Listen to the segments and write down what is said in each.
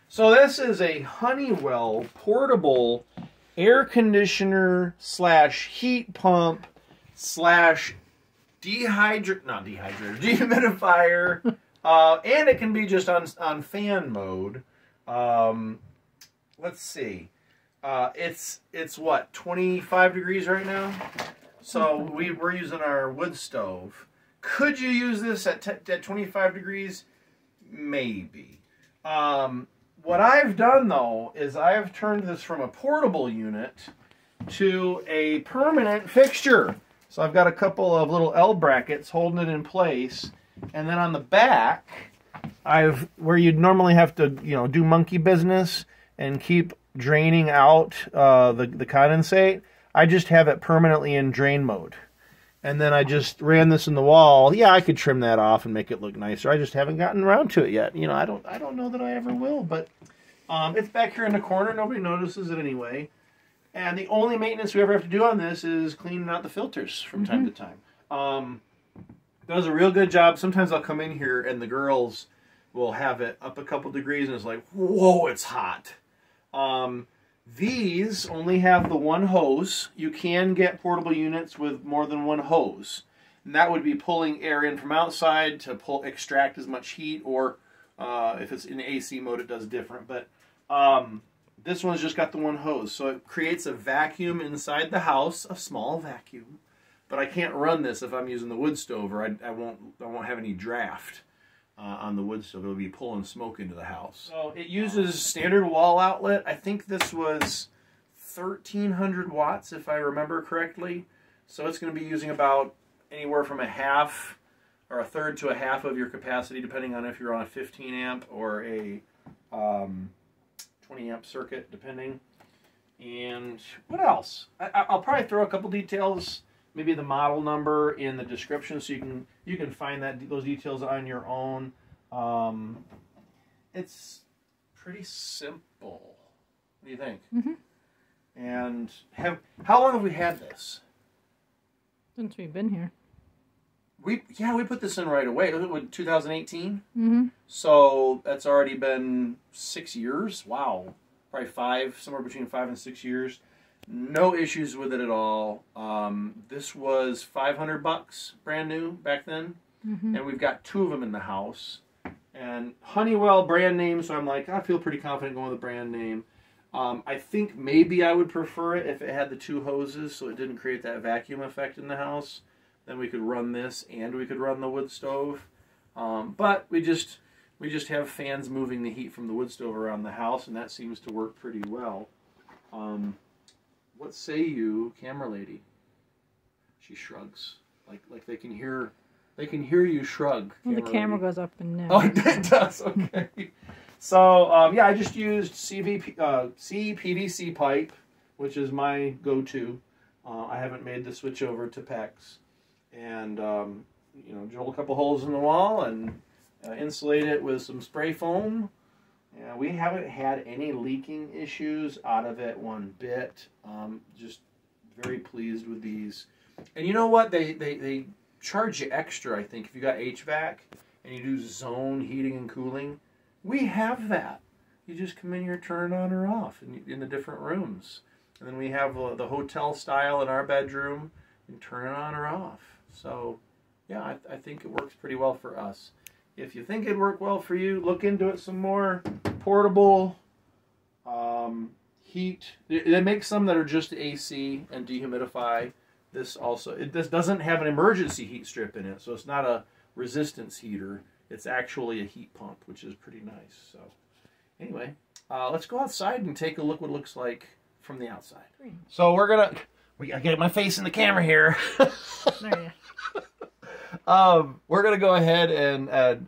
So this is a Honeywell portable air conditioner slash heat pump slash dehumidifier, and it can be just on fan mode. Let's see, it's what, 25 degrees right now. So we're using our wood stove. Could you use this at 25 degrees? Maybe. What I've done, though, is I've turned this from a portable unit to a permanent fixture. So I've got a couple of little L brackets holding it in place. And then on the back, where you'd normally have to, do monkey business and keep draining out the condensate, I just have it permanently in drain mode. And then I just ran this in the wall. Yeah, I could trim that off and make it look nicer. I just haven't gotten around to it yet. I don't know that I ever will, but it's back here in the corner. Nobody notices it anyway. And the only maintenance we ever have to do on this is cleaning out the filters from time to time. Does a real good job. Sometimes I'll come in here and the girls will have it up a couple degrees and it's like, whoa, it's hot. These only have the one hose. You can get portable units with more than one hose. And that would be pulling air in from outside to extract as much heat, or if it's in AC mode, it does different. But this one's just got the one hose. So it creates a vacuum inside the house, a small vacuum. But I can't run this if I'm using the wood stove, or I won't have any draft on the wood stove. It'll be pulling smoke into the house. So it uses standard wall outlet. I think this was 1,300 watts, if I remember correctly. So it's going to be using about anywhere from a half or a third to a half of your capacity, depending on if you're on a 15 amp or a 20 amp circuit, depending. And what else? I'll probably throw a couple details, maybe the model number in the description, so you can find those details on your own. It's pretty simple. What do you think? Mm-hmm. And how long have we had this? Since we've been here. We put this in right away. Was it 2018? Mm-hmm. So that's already been 6 years. Wow, probably somewhere between 5 and 6 years. No issues with it at all. This was $500 brand new back then, and we've got 2 of them in the house. And Honeywell brand name, so I'm like, I feel pretty confident going with the brand name. I think maybe I would prefer it if it had the 2 hoses, so it didn't create that vacuum effect in the house. Then we could run this and we could run the wood stove. But we just have fans moving the heat from the wood stove around the house, and that seems to work pretty well. What say you, camera lady? She shrugs, like they can hear you shrug. Well, the camera goes up and down. Oh, it does. Okay. So yeah, I just used CPVC pipe, which is my go-to. I haven't made the switch over to PEX, and drill a couple holes in the wall and insulate it with some spray foam. Yeah, we haven't had any leaking issues out of it one bit. Just very pleased with these. And you know what? They charge you extra, I think, if you got HVAC and you do zone heating and cooling. We have that. You just come in here, turn it on or off in the different rooms. And then we have the hotel style in our bedroom. You can turn it on or off. So, yeah, I think it works pretty well for us. If you think it'd work well for you, look into it some more. Portable heat. They make some that are just AC and dehumidify. This doesn't have an emergency heat strip in it, so it's not a resistance heater. It's actually a heat pump, which is pretty nice. So, anyway, let's go outside and take a look what it looks like from the outside. So we're gonna get my face in the camera here. There you We're gonna go ahead and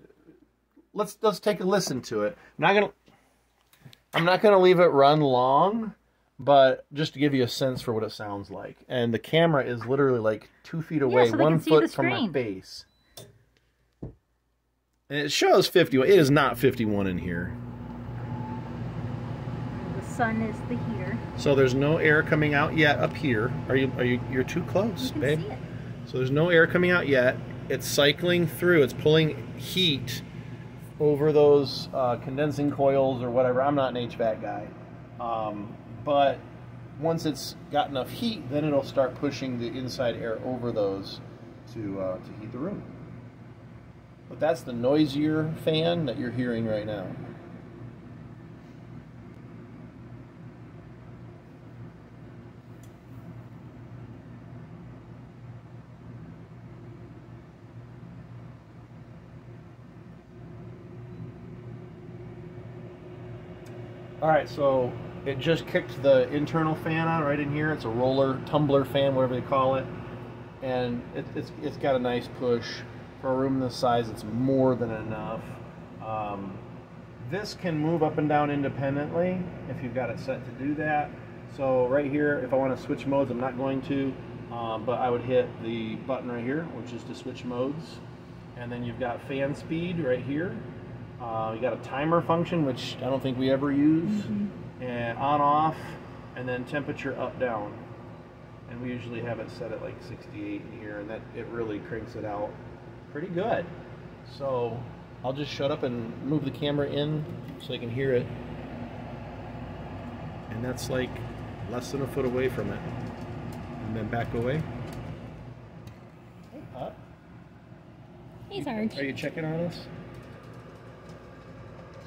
let's take a listen to it. I'm not gonna leave it run long, but just to give you a sense for what it sounds like. And the camera is literally like 2 feet away, so 1 foot from my face. And it shows 51. It is not 51 in here. The sun is the heater. So there's no air coming out yet up here. You're too close, babe. See it. So there's no air coming out yet. It's cycling through. It's pulling heat over those condensing coils or whatever. I'm not an HVAC guy. But once it's got enough heat, then it'll start pushing the inside air over those to heat the room. But that's the noisier fan that you're hearing right now. All right, so it just kicked the internal fan on right in here. It's a roller tumbler fan, whatever they call it, and it's got a nice push for a room this size. It's more than enough. This can move up and down independently if you've got it set to do that. So right here, if I want to switch modes, I'm not going to, but I would hit the button right here, which is to switch modes, and then you've got fan speed right here. You got a timer function, which I don't think we ever use, and on off, and then temperature up down. And we usually have it set at like 68 in here, and that it really cranks it out pretty good. So I'll just shut up and move the camera in so I can hear it. And that's like less than a foot away from it. And then back away. Hey, Pop. Hey, Sarge. Are you checking on us?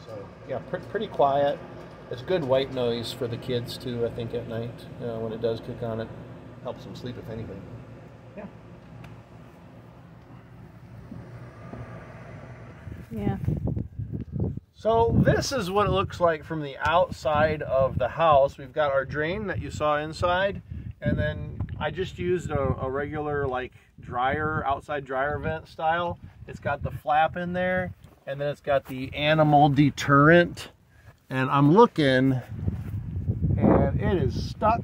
So, yeah, pretty quiet. It's good white noise for the kids too, I think, at night. When it does kick on, it helps them sleep, if anything. Yeah. Yeah. So this is what it looks like from the outside of the house. We've got our drain that you saw inside, and then I just used a regular like dryer, outside dryer vent style. It's got the flap in there, and then it's got the animal deterrent, and I'm looking, and it is stuck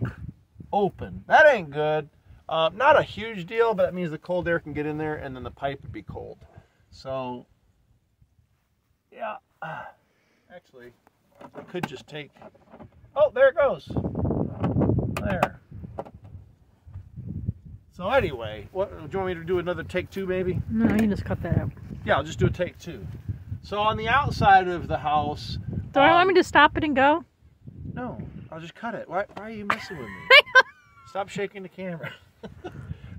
open. That ain't good. Not a huge deal, but that means the cold air can get in there, and then the pipe would be cold. So yeah, actually, I could just take, oh, there it goes. There. So anyway, what do you want me to do? Another take two, maybe? No, you can just cut that out. Yeah, I'll just do a take two. So on the outside of the house. Do I want me to stop it and go? No, I'll just cut it. Why are you messing with me? Stop shaking the camera.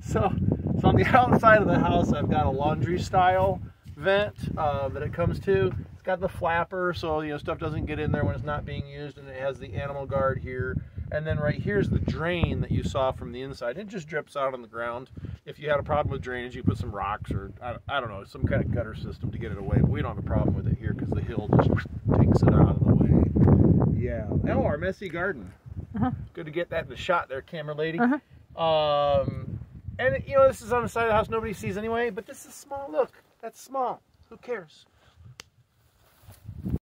So on the outside of the house, I've got a laundry style vent that it comes to. It's got the flapper, so stuff doesn't get in there when it's not being used, and it has the animal guard here. And then right here's the drain that you saw from the inside. It just drips out on the ground. If you had a problem with drainage, you put some rocks or I don't know, some kind of gutter system to get it away. But we don't have a problem with it here because the hill just takes it out of the way. Yeah. Oh, our messy garden. Good to get that in the shot there, camera lady. And this is on the side of the house nobody sees anyway, but this is small. Look, that's small. Who cares?